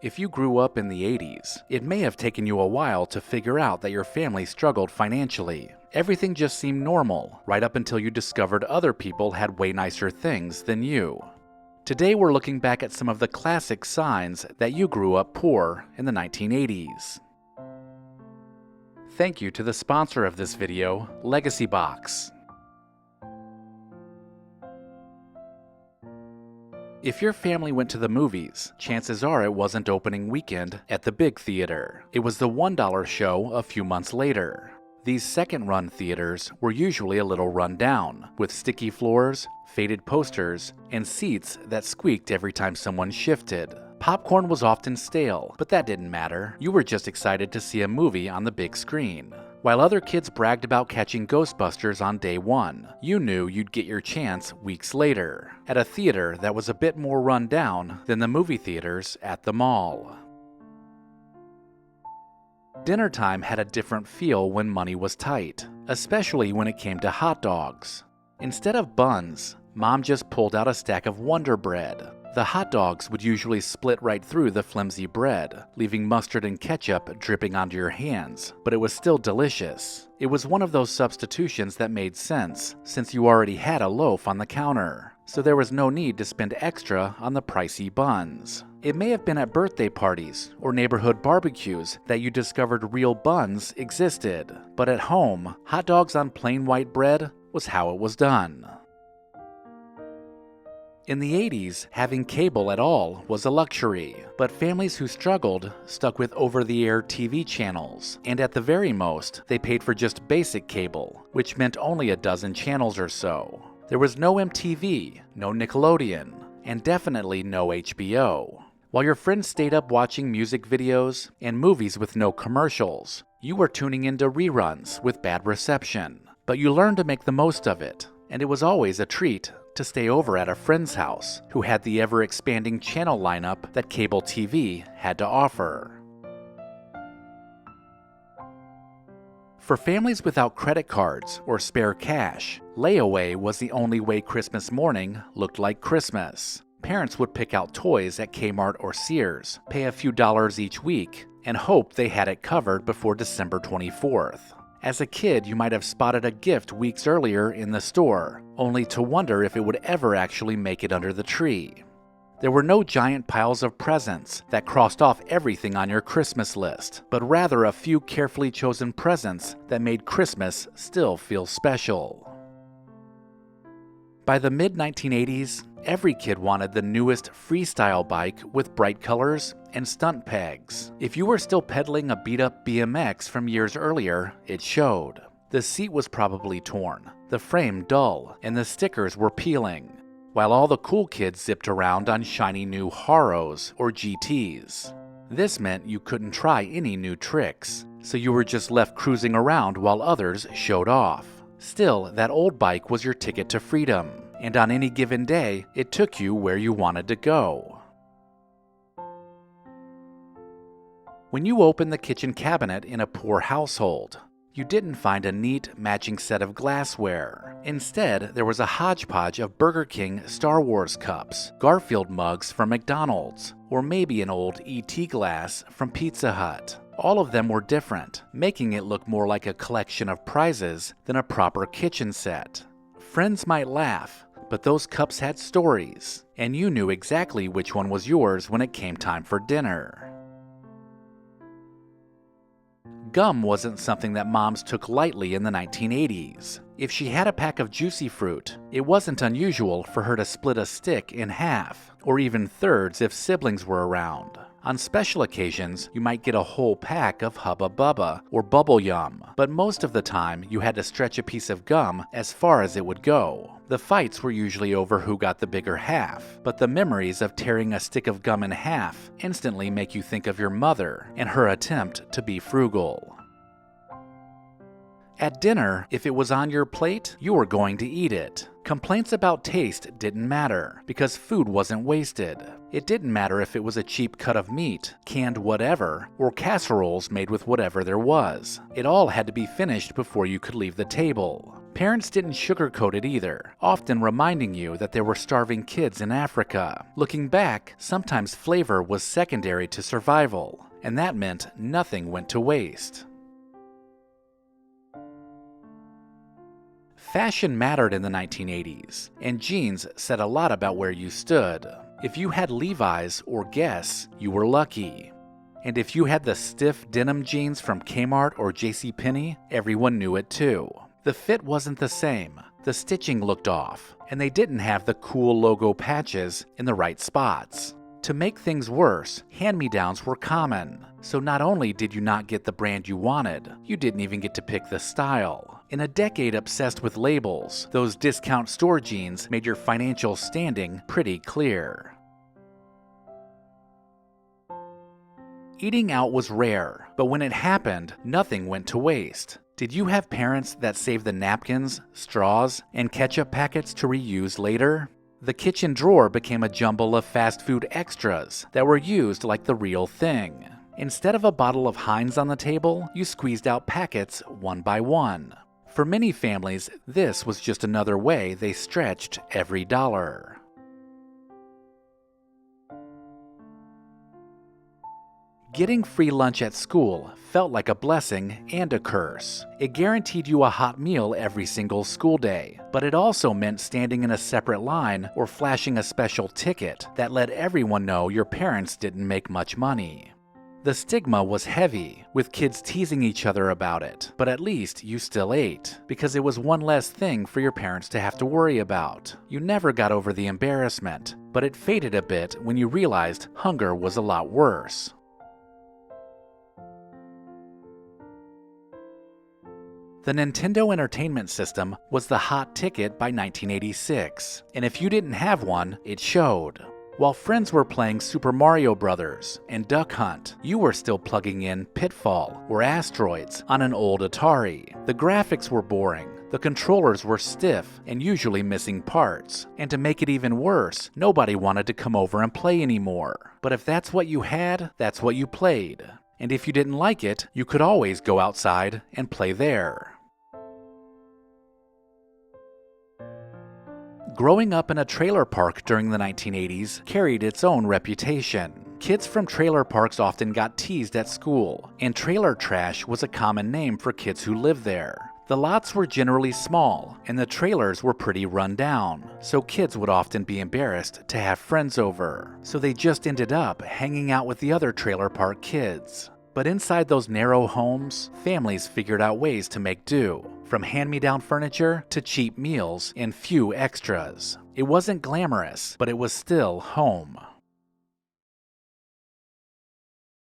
If you grew up in the 80s, it may have taken you a while to figure out that your family struggled financially. Everything just seemed normal, right up until you discovered other people had way nicer things than you. Today we're looking back at some of the classic signs that you grew up poor in the 1980s. Thank you to the sponsor of this video, LEGACYBOX. If your family went to the movies, chances are it wasn't opening weekend at the big theater. It was the $1 show a few months later. These second-run theaters were usually a little run down, with sticky floors, faded posters, and seats that squeaked every time someone shifted. Popcorn was often stale, but that didn't matter. You were just excited to see a movie on the big screen. While other kids bragged about catching Ghostbusters on day one, you knew you'd get your chance weeks later, at a theater that was a bit more run down than the movie theaters at the mall. Dinner time had a different feel when money was tight, especially when it came to hot dogs. Instead of buns, Mom just pulled out a stack of Wonder Bread. The hot dogs would usually split right through the flimsy bread, leaving mustard and ketchup dripping onto your hands, but it was still delicious. It was one of those substitutions that made sense, since you already had a loaf on the counter, so there was no need to spend extra on the pricey buns. It may have been at birthday parties or neighborhood barbecues that you discovered real buns existed, but at home, hot dogs on plain white bread was how it was done. In the 80s, having cable at all was a luxury, but families who struggled stuck with over-the-air TV channels, and at the very most, they paid for just basic cable, which meant only a dozen channels or so. There was no MTV, no Nickelodeon, and definitely no HBO. While your friends stayed up watching music videos and movies with no commercials, you were tuning into reruns with bad reception. But you learned to make the most of it, and it was always a treat to stay over at a friend's house who had the ever-expanding channel lineup that cable TV had to offer. For families without credit cards or spare cash, layaway was the only way Christmas morning looked like Christmas. Parents would pick out toys at Kmart or Sears, pay a few dollars each week, and hope they had it covered before December 24th. As a kid, you might have spotted a gift weeks earlier in the store, only to wonder if it would ever actually make it under the tree. There were no giant piles of presents that crossed off everything on your Christmas list, but rather a few carefully chosen presents that made Christmas still feel special. By the mid-1980s, every kid wanted the newest freestyle bike with bright colors and stunt pegs. If you were still pedaling a beat-up BMX from years earlier, it showed. The seat was probably torn, the frame dull, and the stickers were peeling, while all the cool kids zipped around on shiny new Haros or GTs. This meant you couldn't try any new tricks, so you were just left cruising around while others showed off. Still, that old bike was your ticket to freedom, and on any given day, it took you where you wanted to go. When you opened the kitchen cabinet in a poor household, you didn't find a neat, matching set of glassware. Instead, there was a hodgepodge of Burger King Star Wars cups, Garfield mugs from McDonald's, or maybe an old ET glass from Pizza Hut. All of them were different, making it look more like a collection of prizes than a proper kitchen set. Friends might laugh, but those cups had stories, and you knew exactly which one was yours when it came time for dinner. Gum wasn't something that moms took lightly in the 1980s. If she had a pack of juicy fruit, it wasn't unusual for her to split a stick in half, or even thirds if siblings were around. On special occasions, you might get a whole pack of Hubba Bubba or Bubble Yum, but most of the time you had to stretch a piece of gum as far as it would go. The fights were usually over who got the bigger half, but the memories of tearing a stick of gum in half instantly make you think of your mother and her attempt to be frugal. At dinner, if it was on your plate, you were going to eat it. Complaints about taste didn't matter, because food wasn't wasted. It didn't matter if it was a cheap cut of meat, canned whatever, or casseroles made with whatever there was. It all had to be finished before you could leave the table. Parents didn't sugarcoat it either, often reminding you that there were starving kids in Africa. Looking back, sometimes flavor was secondary to survival, and that meant nothing went to waste. Fashion mattered in the 1980s, and jeans said a lot about where you stood. If you had Levi's or Guess, you were lucky. And if you had the stiff denim jeans from Kmart or JCPenney, everyone knew it too. The fit wasn't the same, the stitching looked off, and they didn't have the cool logo patches in the right spots. To make things worse, hand-me-downs were common, so not only did you not get the brand you wanted, you didn't even get to pick the style. In a decade obsessed with labels, those discount store jeans made your financial standing pretty clear. Eating out was rare, but when it happened, nothing went to waste. Did you have parents that saved the napkins, straws, and ketchup packets to reuse later? The kitchen drawer became a jumble of fast food extras that were used like the real thing. Instead of a bottle of Heinz on the table, you squeezed out packets one by one. For many families, this was just another way they stretched every dollar. Getting free lunch at school felt like a blessing and a curse. It guaranteed you a hot meal every single school day, but it also meant standing in a separate line or flashing a special ticket that let everyone know your parents didn't make much money. The stigma was heavy, with kids teasing each other about it, but at least you still ate, because it was one less thing for your parents to have to worry about. You never got over the embarrassment, but it faded a bit when you realized hunger was a lot worse. The Nintendo Entertainment System was the hot ticket by 1986, and if you didn't have one, it showed. While friends were playing Super Mario Bros. And Duck Hunt, you were still plugging in Pitfall or Asteroids on an old Atari. The graphics were boring, the controllers were stiff and usually missing parts, and to make it even worse, nobody wanted to come over and play anymore. But if that's what you had, that's what you played. And if you didn't like it, you could always go outside and play there. Growing up in a trailer park during the 1980s carried its own reputation. Kids from trailer parks often got teased at school, and trailer trash was a common name for kids who lived there. The lots were generally small, and the trailers were pretty run down, so kids would often be embarrassed to have friends over. So they just ended up hanging out with the other trailer park kids. But inside those narrow homes, families figured out ways to make do, from hand-me-down furniture to cheap meals and few extras. It wasn't glamorous, but it was still home.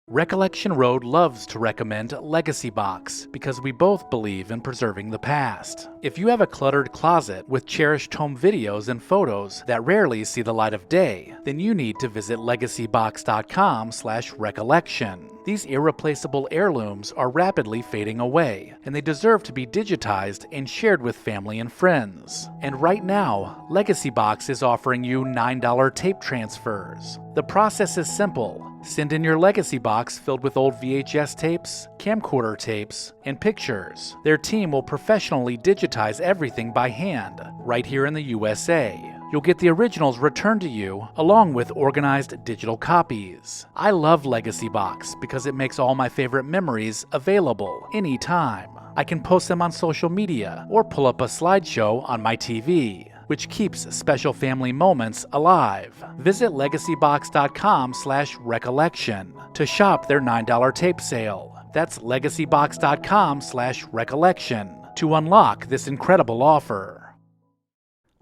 Recollection Road loves to recommend LEGACYBOX because we both believe in preserving the past. If you have a cluttered closet with cherished home videos and photos that rarely see the light of day, then you need to visit LEGACYBOX.com/recollection. These irreplaceable heirlooms are rapidly fading away, and they deserve to be digitized and shared with family and friends. And right now, LEGACYBOX is offering you $9 tape transfers. The process is simple. Send in your LEGACYBOX filled with old VHS tapes, camcorder tapes, and pictures. Their team will professionally digitize everything by hand, right here in the USA. You'll get the originals returned to you, along with organized digital copies. I love LEGACYBOX because it makes all my favorite memories available anytime. I can post them on social media or pull up a slideshow on my TV, which keeps special family moments alive. Visit LEGACYBOX.com/recollection to shop their $9 tape sale. That's LEGACYBOX.com/recollection to unlock this incredible offer.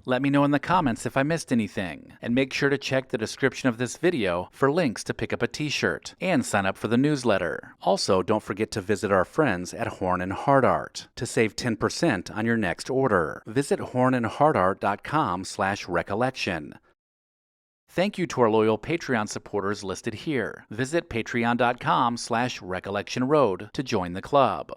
Let me know in the comments if I missed anything, and make sure to check the description of this video for links to pick up a t-shirt and sign up for the newsletter. Also, don't forget to visit our friends at Horn and Hardart to save 10% on your next order. Visit hornandhardart.com/recollection. Thank you to our loyal Patreon supporters listed here. Visit patreon.com/recollectionroad to join the club.